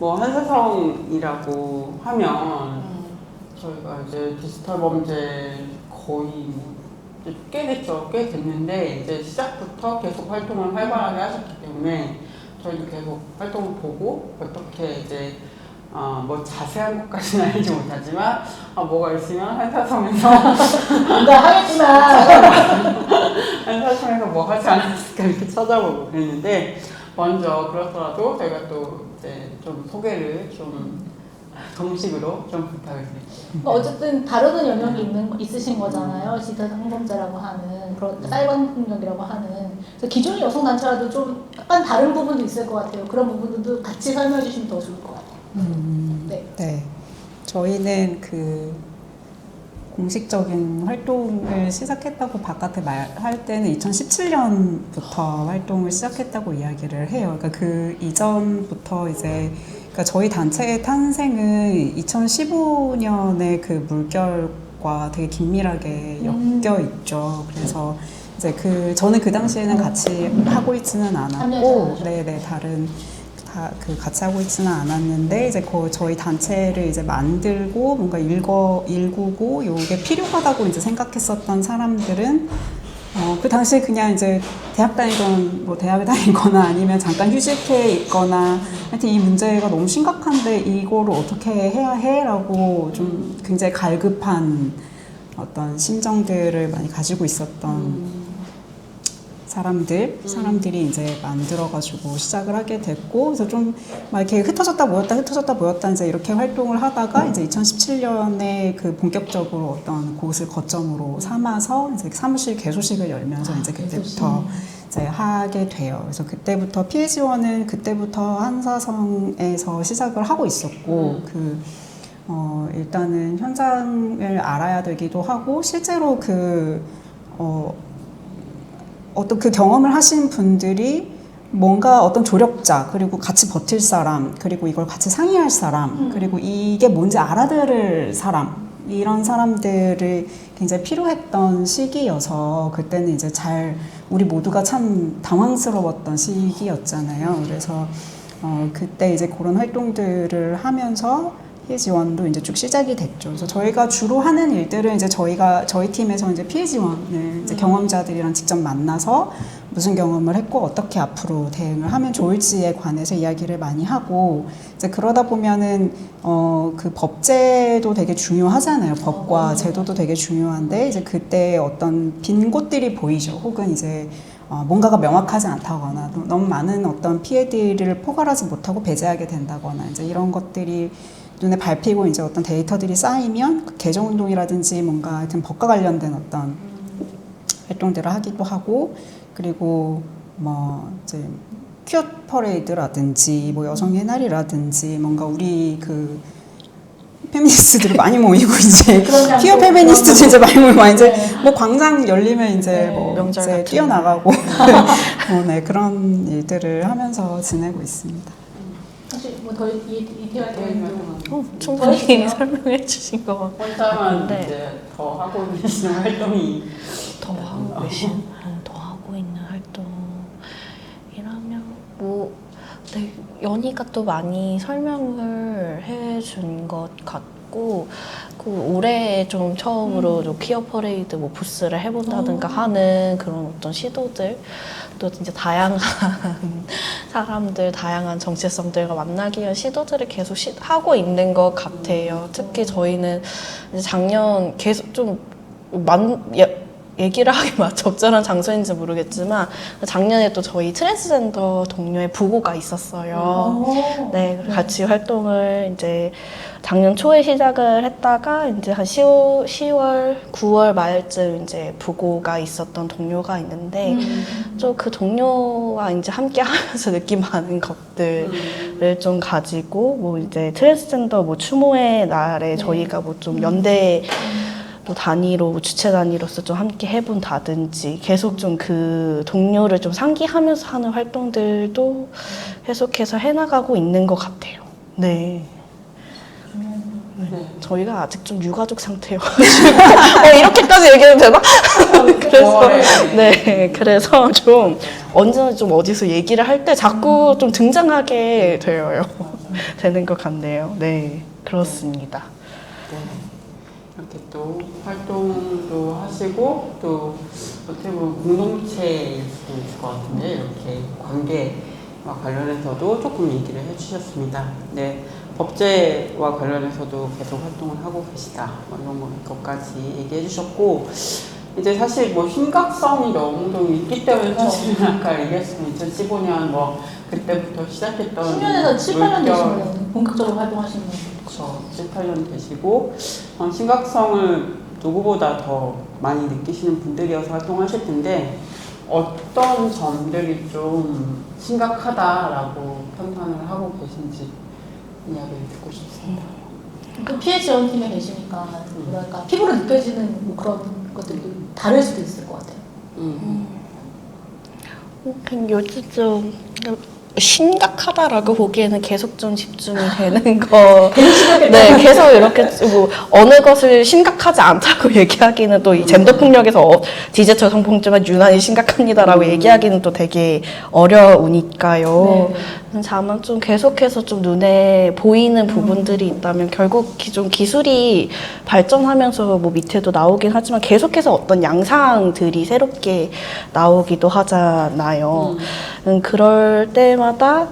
뭐 한사성이라고 하면 저희가 이제 디지털 범죄 거의 이제 꽤 됐죠. 꽤 됐는데 이제 시작부터 계속 활동을 활발하게 하셨기 때문에 저희도 계속 활동을 보고 어떻게 이제 뭐 자세한 것까지는 알지 못하지만 뭐가 있으면 한사성에서 뭔가 하겠구나. 한사성에서 뭐 하지 않았을까 이렇게 찾아보고 그랬는데 먼저 그렇더라도 저희가 또 이제 좀 소개를 좀 정식으로 좀 부탁을 드릴게요. 어쨌든 다루는 영역이 있으신 거잖아요. 디지털 성범죄라고 하는 그런 사이버 폭력이라고 하는. 그래서 기존의 여성 단체와도 좀 약간 다른 부분도 있을 것 같아요. 그런 부분들도 같이 설명해 주시면 더 좋을 것 같아요. 네. 저희는 공식적인 활동을 시작했다고 바깥에 말할 때는 2017년부터 활동을 시작했다고 이야기를 해요. 그러니까 그 이전부터 이제 그러니까 저희 단체의 탄생은 2015년에 그 물결과 되게 긴밀하게 엮여 있죠. 그래서 이제 저는 그 당시에는 같이 하고 있지는 않았고, 네네, 같이 하고 있지는 않았는데, 이제 저희 단체를 이제 만들고, 뭔가 일구고, 요게 필요하다고 이제 생각했었던 사람들은, 그 당시에 그냥 이제 대학에 다니거나 아니면 잠깐 휴직해 있거나, 하여튼 이 문제가 너무 심각한데 이거를 어떻게 해야 해? 라고 좀 굉장히 갈급한 어떤 심정들을 많이 가지고 있었던 사람들이 이제 만들어가지고 시작을 하게 됐고, 그래서 좀 막 이렇게 흩어졌다 모였다 이제 이렇게 활동을 하다가 이제 2017년에 그 본격적으로 어떤 곳을 거점으로 삼아서 이제 사무실 개소식을 열면서 이제 그때부터 이제 하게 돼요. 그래서 그때부터 피해 지원은 그때부터 한사성에서 시작을 하고 있었고, 일단은 현장을 알아야 되기도 하고, 실제로 어떤 그 경험을 하신 분들이 뭔가 어떤 조력자, 그리고 같이 버틸 사람, 그리고 이걸 같이 상의할 사람, 그리고 이게 뭔지 알아들을 사람, 이런 사람들이 굉장히 필요했던 시기여서 그때는 이제 우리 모두가 참 당황스러웠던 시기였잖아요. 그래서 그때 이제 그런 활동들을 하면서 피해 지원도 이제 쭉 시작이 됐죠. 그래서 저희가 주로 하는 일들은 이제 저희 팀에서 이제 피해 지원을 이제 경험자들이랑 직접 만나서 무슨 경험을 했고 어떻게 앞으로 대응을 하면 좋을지에 관해서 이야기를 많이 하고, 이제 그러다 보면은 그 법제도 되게 중요하잖아요. 법과 제도도 되게 중요한데 이제 그때 어떤 빈 곳들이 보이죠. 혹은 이제 뭔가가 명확하지 않다거나 너무 많은 어떤 피해들을 포괄하지 못하고 배제하게 된다거나 이제 이런 것들이 눈에 밟히고 이제 어떤 데이터들이 쌓이면 개정운동이라든지 뭔가 하여튼 법과 관련된 어떤 활동들을 하기도 하고, 그리고 뭐 이제 퀴어 퍼레이드라든지 뭐 여성의 날이라든지 뭔가 우리 그 페미니스트들이 많이 모이고 이제 퀴어 페미니스트들 이제 많이 모이고 이제 뭐 광장 열리면 이제 뭐 이제 뛰어나가고 네, 그런 일들을 하면서 지내고 있습니다. 사실 뭐 더 디테일할 충분히 설명해 주신 거. 혼자만 이제 더 하고 계시는 활동이 더 하고 있는 활동이라면 뭐 연희가 또 많이 설명을 해준 것 같고, 올해 좀 처음으로 좀 퀴어 퍼레이드 뭐 부스를 해본다든가 하는 그런 어떤 시도들, 또 진짜 다양한 사람들, 다양한 정체성들과 만나기 위한 시도들을 계속 하고 있는 것 같아요. 특히 저희는 이제 작년 계속 좀 얘기를 하기 적절한 장소인지 모르겠지만 작년에 또 저희 트랜스젠더 동료의 부고가 있었어요. 네, 같이 활동을 이제 작년 초에 시작을 했다가 이제 한 10월, 9월 말쯤 이제 부고가 있었던 동료가 있는데 좀 그 동료와 이제 함께 하면서 느낀 많은 것들을 좀 가지고 뭐 이제 트랜스젠더 뭐 추모의 날에 저희가 뭐 좀 연대 또 단위로 주체 단위로서 좀 함께 해본다든지 계속 좀 그 동료를 좀 상기하면서 하는 활동들도 계속해서 해나가고 있는 것 같아요. 네. 네. 저희가 아직 좀 유가족 상태여가지고 이렇게까지 얘기해도 되나? 그래서 네, 그래서 좀 언제나 좀 어디서 얘기를 할 때 자꾸 좀 등장하게 되는 것 같네요. 네, 그렇습니다. 네. 이렇게 또 활동도 하시고 또 어떻게 보면 공동체일 수도 있을 것 같은데 이렇게 관계와 관련해서도 조금 얘기를 해주셨습니다. 네, 법제와 관련해서도 계속 활동을 하고 계시다 이런 것까지 얘기해 주셨고 이제 사실 뭐 심각성이 너무 있기 때문에 사실은 아까 얘기했지만 2015년 뭐 그때부터 시작했던 10년에서 7, 8년 물결, 되시면 본격적으로 활동하시는 분. 그렇죠. 7, 8년 되시고 심각성을 누구보다 더 많이 느끼시는 분들이어서 활동하실 텐데 어떤 점들이 좀 심각하다라고 판단을 하고 계신지 이야기를 듣고 싶습니다. 그 피해 지원팀에 계시니까 뭐랄까 피부로 느껴지는 뭐 그런 것들이 다를 수도 있을 것 같아요. 그냥 요즘 좀 심각하다라고 보기에는 계속 좀 집중이 되는 거. 네, 계속 이렇게 뭐 어느 것을 심각하지 않다고 얘기하기는 또 이 젠더 폭력에서 디지털 성폭력지만 유난히 심각합니다라고 얘기하기는 또 되게 어려우니까요. 다만 좀 계속해서 좀 눈에 보이는 부분들이 있다면 결국 좀 기술이 발전하면서 뭐 밑에도 나오긴 하지만 계속해서 어떤 양상들이 새롭게 나오기도 하잖아요. 그럴 때마다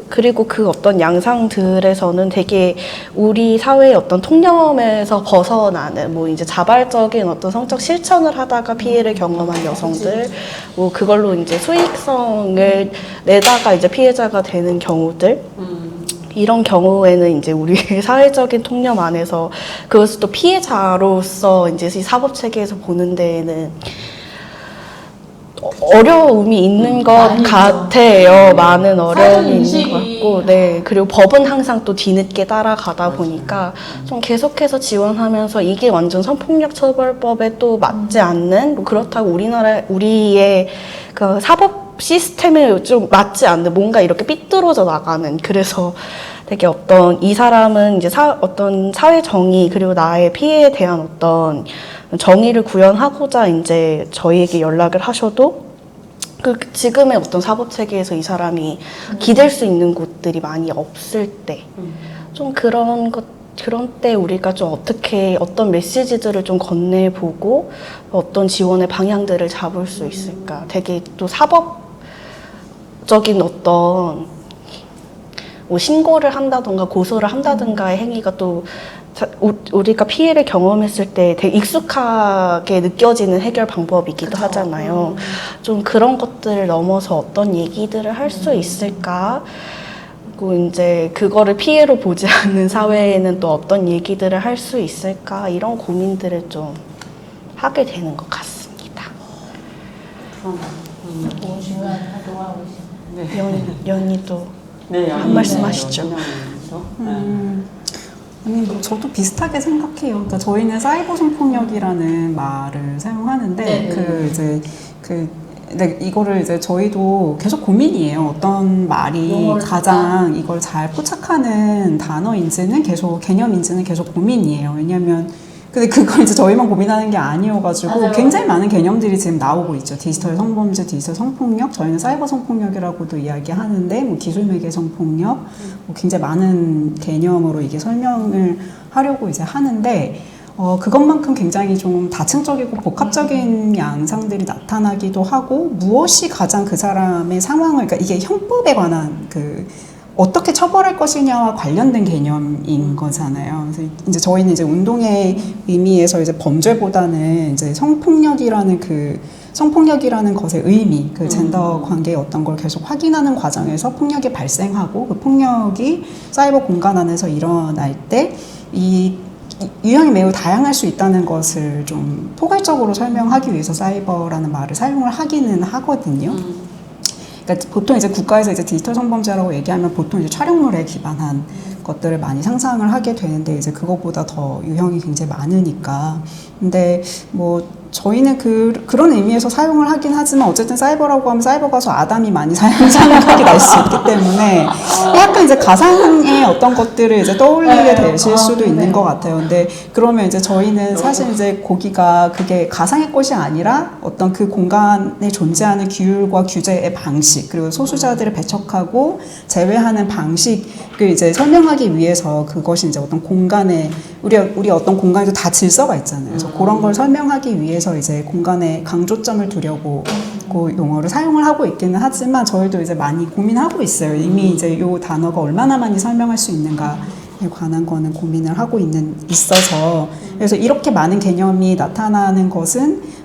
그리고 그 어떤 양상들에서는 되게 우리 사회의 어떤 통념에서 벗어나는 뭐 이제 자발적인 어떤 성적 실천을 하다가 피해를 경험한 여성들, 뭐 그걸로 이제 수익성을 내다가 이제 피해자가 되는 경우들. 이런 경우에는 이제 우리 사회적인 통념 안에서 그것을 또 피해자로서 이제 이 사법 체계에서 보는 데에는 어려움이 있는 것 같아요. 많은 어려움이 있는 것 같고, 네. 그리고 법은 항상 또 뒤늦게 따라가다 보니까 좀 계속해서 지원하면서 이게 완전 성폭력 처벌법에 또 맞지 않는, 뭐 그렇다고 우리의 그 사법 시스템에 좀 맞지 않는 뭔가 이렇게 삐뚤어져 나가는, 그래서 되게 어떤 이 사람은 이제 어떤 사회 정의 그리고 나의 피해에 대한 어떤 정의를 구현하고자 이제 저희에게 연락을 하셔도 그 지금의 어떤 사법 체계에서 이 사람이 기댈 수 있는 곳들이 많이 없을 때 좀 그런 때 우리가 좀 어떤 메시지들을 좀 건네보고 어떤 지원의 방향들을 잡을 수 있을까. 되게 또 사법적인 어떤 뭐 신고를 한다던가 고소를 한다던가의 행위가 또 우리가 피해를 경험했을 때 되게 익숙하게 느껴지는 해결 방법이기도 하잖아요. 좀 그런 것들을 넘어서 어떤 얘기들을 할 수 있을까? 그리고 이제 그거를 피해로 보지 않는 사회에는 또 어떤 얘기들을 할 수 있을까? 이런 고민들을 좀 하게 되는 것 같습니다. 너무 중요한 활동을 하고 계시네요. 연희도 네, 한 말씀 하시죠. 아니, 뭐 저도 비슷하게 생각해요. 그러니까 저희는 사이버 성폭력이라는 말을 사용하는데, 근데 이거를 이제 저희도 계속 고민이에요. 어떤 말이 가장 이걸 잘 포착하는 단어인지는 개념인지는 계속 고민이에요. 왜냐면 근데 그걸 이제 저희만 고민하는 게 아니어가지고 맞아요. 굉장히 많은 개념들이 지금 나오고 있죠. 디지털 성범죄, 디지털 성폭력, 저희는 사이버 성폭력이라고도 이야기하는데 뭐 기술 매개 성폭력, 뭐 굉장히 많은 개념으로 이게 설명을 하려고 이제 하는데 그것만큼 굉장히 좀 다층적이고 복합적인 양상들이 나타나기도 하고 무엇이 가장 그 사람의 상황을 그러니까 이게 형법에 관한 어떻게 처벌할 것이냐와 관련된 개념인 거잖아요. 그래서 이제 저희는 이제 운동의 의미에서 이제 범죄보다는 이제 성폭력이라는 것의 의미, 젠더 관계의 어떤 걸 계속 확인하는 과정에서 폭력이 발생하고 그 폭력이 사이버 공간 안에서 일어날 때 이 유형이 매우 다양할 수 있다는 것을 좀 포괄적으로 설명하기 위해서 사이버라는 말을 사용을 하기는 하거든요. 그러니까 보통 이제 국가에서 이제 디지털 성범죄라고 얘기하면 보통 이제 촬영물에 기반한 것들을 많이 상상을 하게 되는데 이제 그것보다 더 유형이 굉장히 많으니까. 근데 뭐 저희는 그런 의미에서 사용을 하긴 하지만 어쨌든 사이버라고 하면 사이버 가서 아담이 많이 사용하는 생각이 날 수 있기 때문에 약간 이제 가상의 어떤 것들을 이제 떠올리게 되실 수도 있는 것 같아요. 근데 그러면 이제 저희는 사실 이제 거기가 그게 가상의 것이 아니라 어떤 그 공간에 존재하는 규율과 규제의 방식 그리고 소수자들을 배척하고 제외하는 방식을 이제 설명하기 위해서 그것이 이제 어떤 공간에 우리 어떤 공간에도 다 질서가 있잖아요. 그래서 그런 걸 설명하기 위해서 이제 공간에 강조점을 두려고 그 용어를 사용을 하고 있기는 하지만 저희도 이제 많이 고민하고 있어요. 이미 이제 이 단어가 얼마나 많이 설명할 수 있는가에 관한 거는 고민을 하고 있어서 그래서 이렇게 많은 개념이 나타나는 것은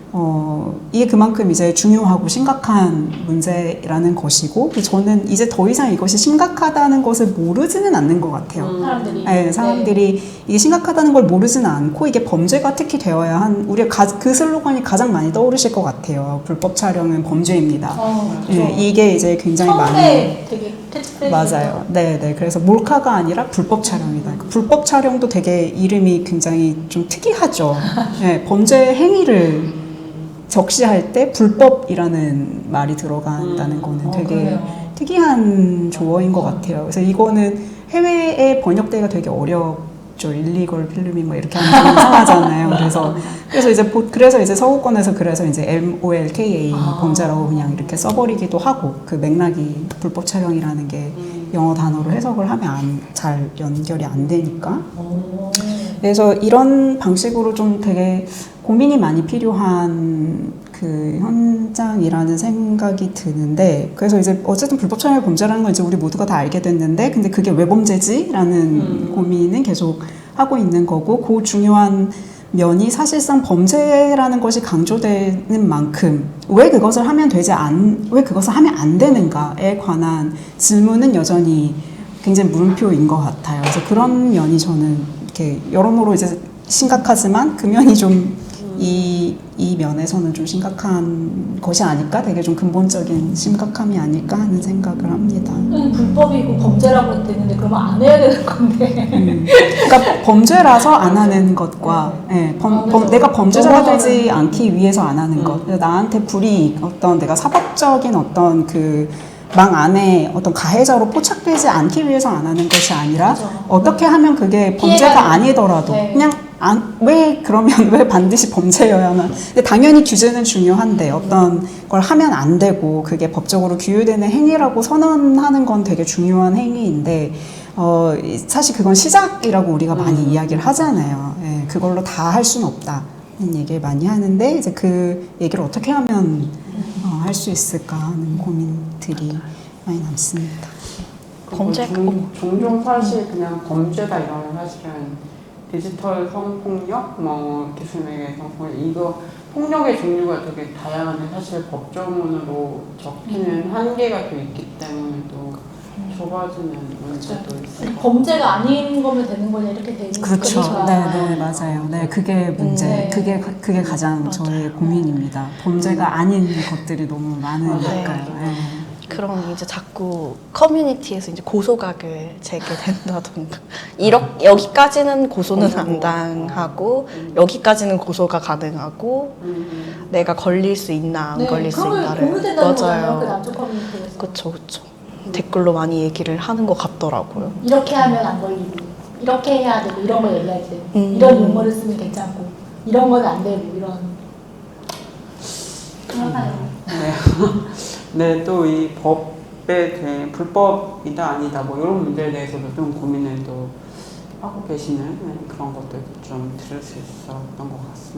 이게 그만큼 이제 중요하고 심각한 문제라는 것이고 저는 이제 더 이상 이것이 심각하다는 것을 모르지는 않는 것 같아요. 사람들이. 네, 사람들이 이게 심각하다는 걸 모르지는 않고 이게 범죄가 특히 되어야 우리가 그 슬로건이 가장 많이 떠오르실 것 같아요. 불법 촬영은 범죄입니다. 그렇죠. 이게 이제 굉장히 많이 되게 캐치프레이즈 맞아요. 네. 그래서 몰카가 아니라 불법 촬영이다. 불법 촬영도 되게 이름이 굉장히 좀 특이하죠. 네, 범죄 행위를 적시할 때 불법이라는 말이 들어간다는 거는 되게 그래요. 특이한 조어인 것 같아요. 그래서 이거는 해외에 번역되기가 되게 어렵죠. 일리걸 필름이 뭐 이렇게 하면 좀 이상하잖아요. 그래서 이제 서구권에서 그래서 이제 MOLKA 범죄라고 그냥 이렇게 써버리기도 하고 그 맥락이 불법 촬영이라는 게 영어 단어로 해석을 하면 잘 연결이 안 되니까. 그래서 이런 방식으로 좀 되게 고민이 많이 필요한 그 현장이라는 생각이 드는데 그래서 이제 어쨌든 불법 촬영의 범죄라는 건 이제 우리 모두가 다 알게 됐는데 근데 그게 왜 범죄지라는 고민은 계속 하고 있는 거고 그 중요한 면이 사실상 범죄라는 것이 강조되는 만큼 왜 그것을 하면 왜 그것을 하면 안 되는가에 관한 질문은 여전히 굉장히 물음표인 것 같아요. 그래서 그런 면이 저는 이렇게 여러모로 이제 심각하지만 그 면이 좀 이 면에서는 좀 심각한 것이 아닐까? 되게 좀 근본적인 심각함이 아닐까 하는 생각을 합니다. 불법이고 범죄라고 됐는데 그러면 안 해야 되는 건데. 그러니까 범죄라서 안 하는 것과 내가 범죄자가 되지 않기 위해서 안 하는 것. 나한테 불이익, 어떤 내가 사법적인 어떤 그 망 안에 어떤 가해자로 포착되지 않기 위해서 안 하는 것이 아니라 어떻게 하면 그게 범죄가 아니더라도 그냥 왜 반드시 범죄여야만. 근데 당연히 규제는 중요한데 어떤 걸 하면 안 되고 그게 법적으로 규율되는 행위라고 선언하는 건 되게 중요한 행위인데 사실 그건 시작이라고 우리가 많이 이야기를 하잖아요. 예, 그걸로 다 할 수는 없다는 얘기를 많이 하는데 이제 그 얘기를 어떻게 하면 할 수 있을까 하는 고민들이 많이 남습니다. 종종 사실 그냥 범죄다 이러면 사실은 디지털 성폭력, 뭐 기술맥의 성폭력 이거 폭력의 종류가 되게 다양한데 사실 법조문으로 적히는 한계가 또 있기 때문에 또 좁아지는 문제도 있어요. 범죄가 아닌 거면 되는 거냐 이렇게 되는 그렇죠. 거니까. 네, 맞아요. 네, 그게 문제. 그게 가장 저의 고민입니다. 범죄가 아닌 것들이 너무 많으니까요. 네. 그럼 이제 자꾸 커뮤니티에서 이제 고소각을 제기된다던가 여기까지는 고소는 안 당하고 여기까지는 고소가 가능하고 내가 걸릴 수 있나 안 걸릴 수 있나를 공유된다는 거잖아요. 그 남쪽 커뮤니티에서. 그쵸 댓글로 많이 얘기를 하는 것 같더라고요. 이렇게 하면 안 걸리고 이렇게 해야 되고 이런 거 얘기할 때 이런 용어를 쓰면 괜찮고 이런 건 안 되고 이런 그렇나요? 네, 또 이 법에 대해 불법이다 아니다 뭐 이런 문제에 대해서도 좀 고민을 또 하고 계시는 그런 것들도 좀 들을 수 있었던 것 같습니다.